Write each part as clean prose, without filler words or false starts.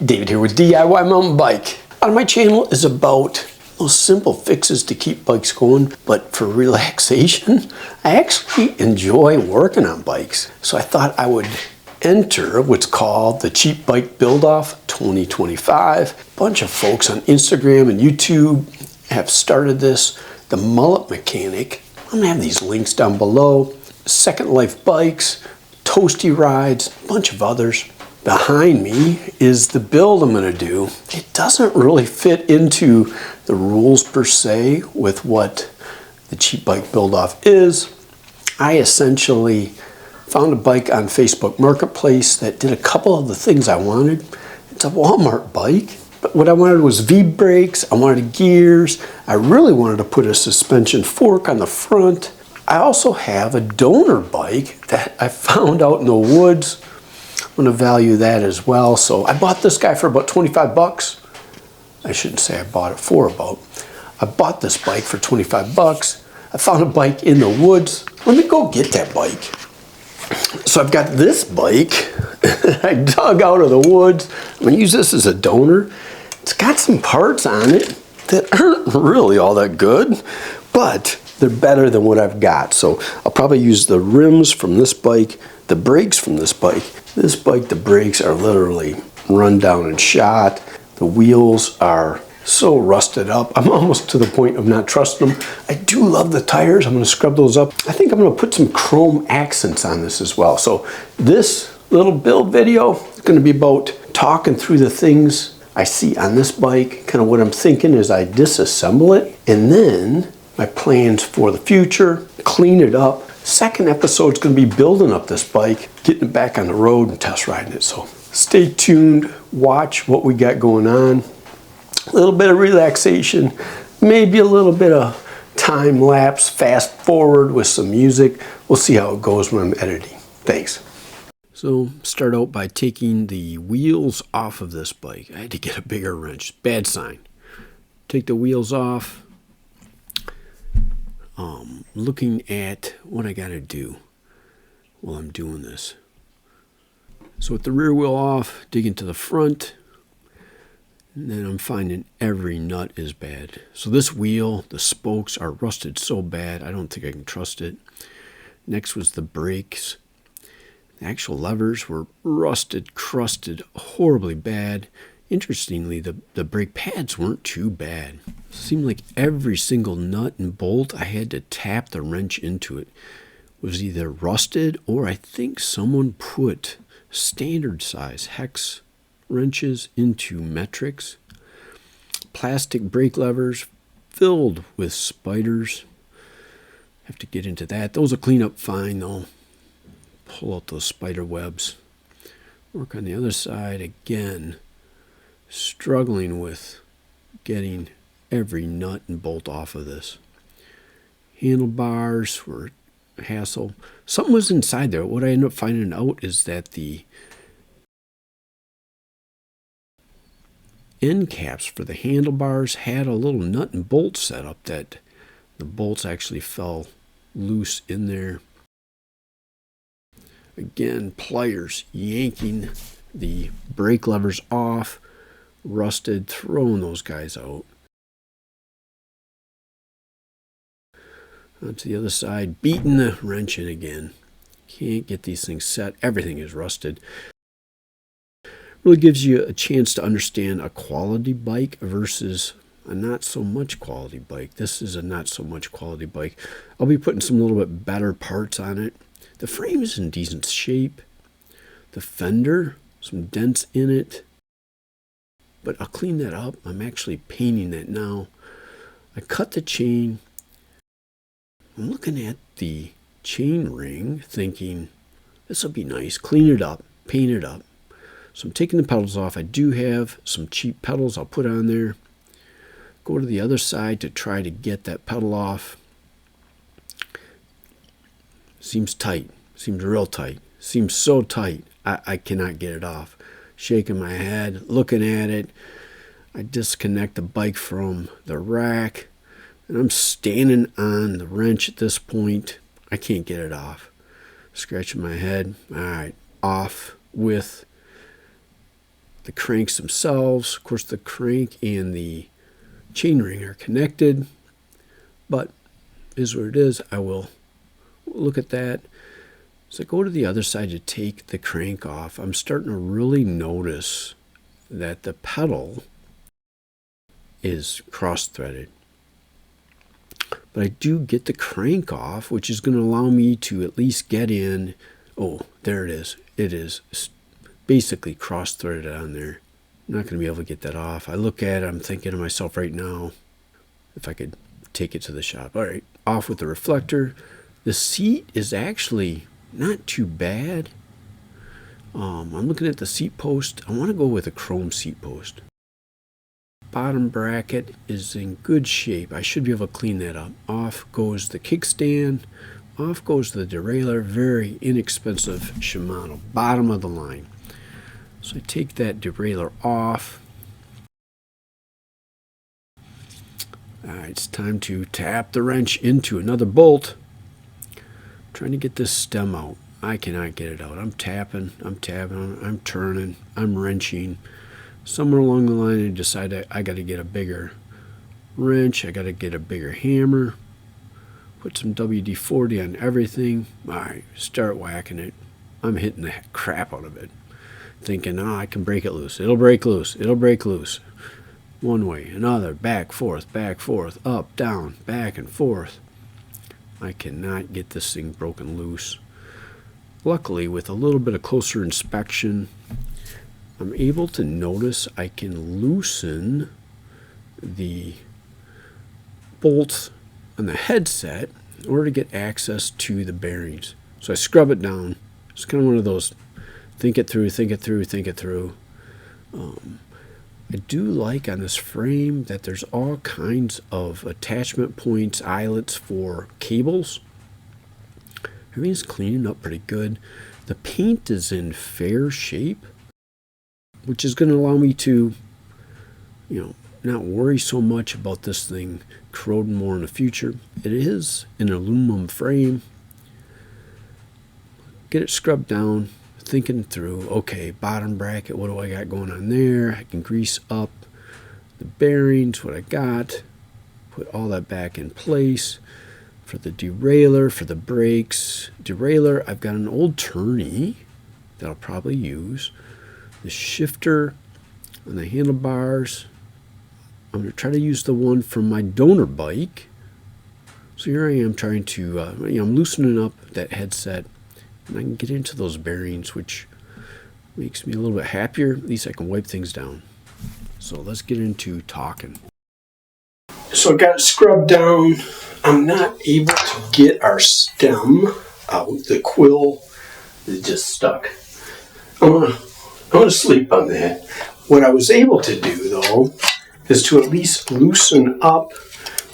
David here with DIY Mountain Bike. On my channel is about those simple fixes to keep bikes going, but for relaxation, I actually enjoy working on bikes. So I thought I would enter what's called the Cheap Bike Build-Off 2025. A bunch of folks on Instagram and YouTube have started this. The Mullet Mechanic, I'm gonna have these links down below. Second Life Bikes, Toasty Rides, a bunch of others. Behind me is the build I'm going to do. It doesn't really fit into the rules per se with what the Cheap Bike Build-Off is. I essentially found a bike on Facebook Marketplace that did a couple of the things I wanted. It's a Walmart bike, but what I wanted was V-brakes, I wanted gears, I really wanted to put a suspension fork on the front. I also have a donor bike that I found out in the woods. I'm going to value that as well. So I bought this guy for about 25 bucks. I shouldn't say I bought it for about. I bought this bike for 25 bucks. I found a bike in the woods. Let me go get that bike. So I've got this bike I dug out of the woods. I'm going to use this as a donor. It's got some parts on it that aren't really all that good, but they're better than what I've got. So I'll probably use the rims from this bike, the brakes from this bike. This bike, the brakes are literally run down and shot. The wheels are so rusted up. I'm almost to the point of not trusting them. I do love the tires. I'm gonna scrub those up. I think I'm gonna put some chrome accents on this as well. So this little build video is gonna be about talking through the things I see on this bike, kind of what I'm thinking as I disassemble it, and then my plans for the future, clean it up. Second episode is going to be building up this bike, getting it back on the road and test riding it. So stay tuned, watch what we got going on. A little bit of relaxation, maybe a little bit of time lapse, fast forward with some music. We'll see how it goes when I'm editing. Thanks. So start out by taking the wheels off of this bike. I had to get a bigger wrench, bad sign. Take the wheels off. Looking at what I got to do while I'm doing this. So with the rear wheel off, dig into the front, and then I'm finding every nut is bad. So this wheel, the spokes are rusted so bad, I don't think I can trust it. Next was the brakes. The actual levers were rusted, crusted, horribly bad. Interestingly, the brake pads weren't too bad. It seemed like every single nut and bolt I had to tap the wrench into it was either rusted or I think someone put standard size hex wrenches into metrics. Plastic brake levers filled with spiders. Have to get into that. Those will clean up fine though. Pull out those spider webs. Work on the other side again. Struggling with getting every nut and bolt off of this. Handlebars were a hassle. Something was inside there. What I ended up finding out is that the end caps for the handlebars had a little nut and bolt setup that the bolts actually fell loose in there. Again, pliers yanking the brake levers off. Rusted, throwing those guys out. Onto the other side, beating the wrench in again. Can't get these things set. Everything is rusted. Really gives you a chance to understand a quality bike versus a not so much quality bike. This is a not so much quality bike. I'll be putting some little bit better parts on it. The frame is in decent shape. The fender, some dents in it. But I'll clean that up. I'm actually painting that now. I cut the chain. I'm looking at the chain ring thinking, this will be nice. Clean it up, paint it up. So I'm taking the pedals off. I do have some cheap pedals I'll put on there. Go to the other side to try to get that pedal off. Seems tight. Seems real tight. Seems so tight. I cannot get it off. Shaking my head, looking at it. I disconnect the bike from the rack, and I'm standing on the wrench at this point. I can't get it off. Scratching my head. All right, off with the cranks themselves. Of course, the crank and the chainring are connected, but is what it is. I will look at that. So I go to the other side to take the crank off. I'm starting to really notice that the pedal is cross-threaded. But I do get the crank off, which is going to allow me to at least get in. Oh, there it is. It is basically cross-threaded on there. I'm not going to be able to get that off. I look at it, I'm thinking to myself right now, if I could take it to the shop. All right, off with the reflector. The seat is actually not too bad. I'm looking at the seat post. I want to go with a chrome seat post. Bottom bracket is in good shape. I should be able to clean that up. Off goes the kickstand. Off goes the derailleur. Very inexpensive Shimano. Bottom of the line. So I take that derailleur off. Alright, it's time to tap the wrench into another bolt. I'm trying to get this stem out. I cannot get it out. I'm tapping, I'm turning, I'm wrenching. Somewhere along the line I decided I got to get a bigger wrench. I got to get a bigger hammer. Put some WD-40 on everything. Alright, start whacking it. I'm hitting the crap out of it. Thinking, oh, I can break it loose. It'll break loose. It'll break loose. One way, another, back, forth, up, down, back and forth. I cannot get this thing broken loose. Luckily, with a little bit of closer inspection, I'm able to notice I can loosen the bolts on the headset in order to get access to the bearings. So I scrub it down. It's kind of one of those think it through. I do like on this frame that there's all kinds of attachment points, eyelets for cables. Everything's cleaning up pretty good. The paint is in fair shape, which is going to allow me to, not worry so much about this thing corroding more in the future. It is an aluminum frame. Get it scrubbed down, thinking through, okay, bottom bracket, what do I got going on there? I can grease up the bearings, what I got, put all that back in place. For the derailleur, for the brakes, derailleur, I've got an old tourney that I'll probably use. The shifter on the handlebars, I'm going to try to use the one from my donor bike. So here I am trying to, I'm loosening up that headset, and I can get into those bearings, which makes me a little bit happier. At least I can wipe things down. So let's get into talking. So I got it scrubbed down. I'm not able to get our stem out. The quill is just stuck. I'm gonna sleep on that. What I was able to do though is to at least loosen up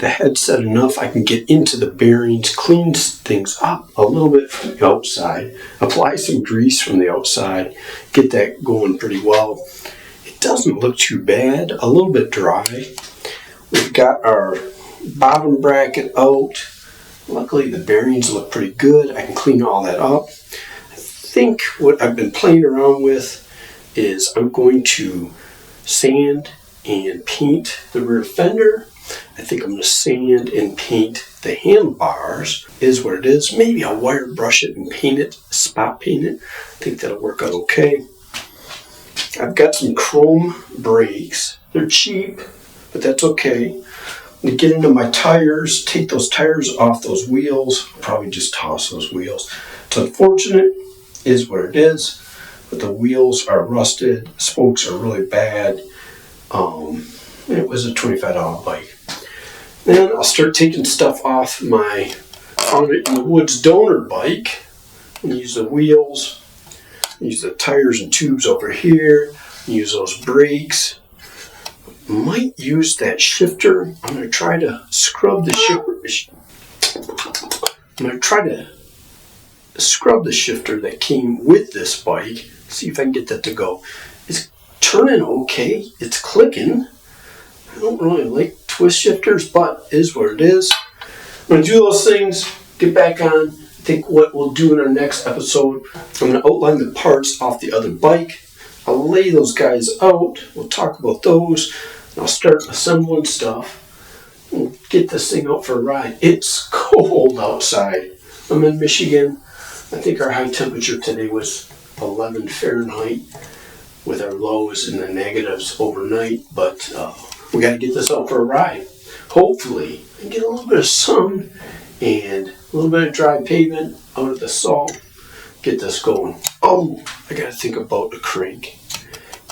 the headset enough I can get into the bearings, clean things up a little bit from the outside, apply some grease from the outside, get that going pretty well. It doesn't look too bad, a little bit dry. We've got our bottom bracket out. Luckily the bearings look pretty good. I can clean all that up. I think what I've been playing around with is I'm going to sand and paint the rear fender. I think I'm going to sand and paint the handlebars, is what it is. Maybe I'll wire brush it and paint it, spot paint it. I think that'll work out okay. I've got some chrome brakes. They're cheap, but that's okay. I'm going to get into my tires, take those tires off those wheels. I'll probably just toss those wheels. It's unfortunate, is what it is, but the wheels are rusted, spokes are really bad. It was a $25 bike. Then I'll start taking stuff off my Found It in the Woods donor bike. And use the wheels, use the tires and tubes over here, use those brakes. Might use that shifter. I'm going to try to scrub the shifter that came with this bike. See if I can get that to go. It's turning okay. It's clicking. I don't really like twist shifters, but it is what it is. I'm going to do those things, get back on. I think what we'll do in our next episode, I'm going to outline the parts off the other bike. I'll lay those guys out. We'll talk about those. I'll start assembling stuff. We'll get this thing out for a ride. It's cold outside. I'm in Michigan. I think our high temperature today was 11 Fahrenheit with our lows in the negatives overnight. But we got to get this out for a ride. Hopefully, and get a little bit of sun and a little bit of dry pavement out of the salt. Get this going. Oh, I got to think about the crank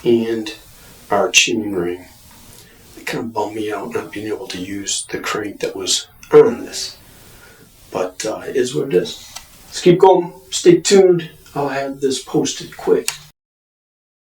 and our chain ring. It kind of bummed me out not being able to use the crank that was on this. But it is what it is. Let's keep going. Stay tuned. I'll have this posted quick.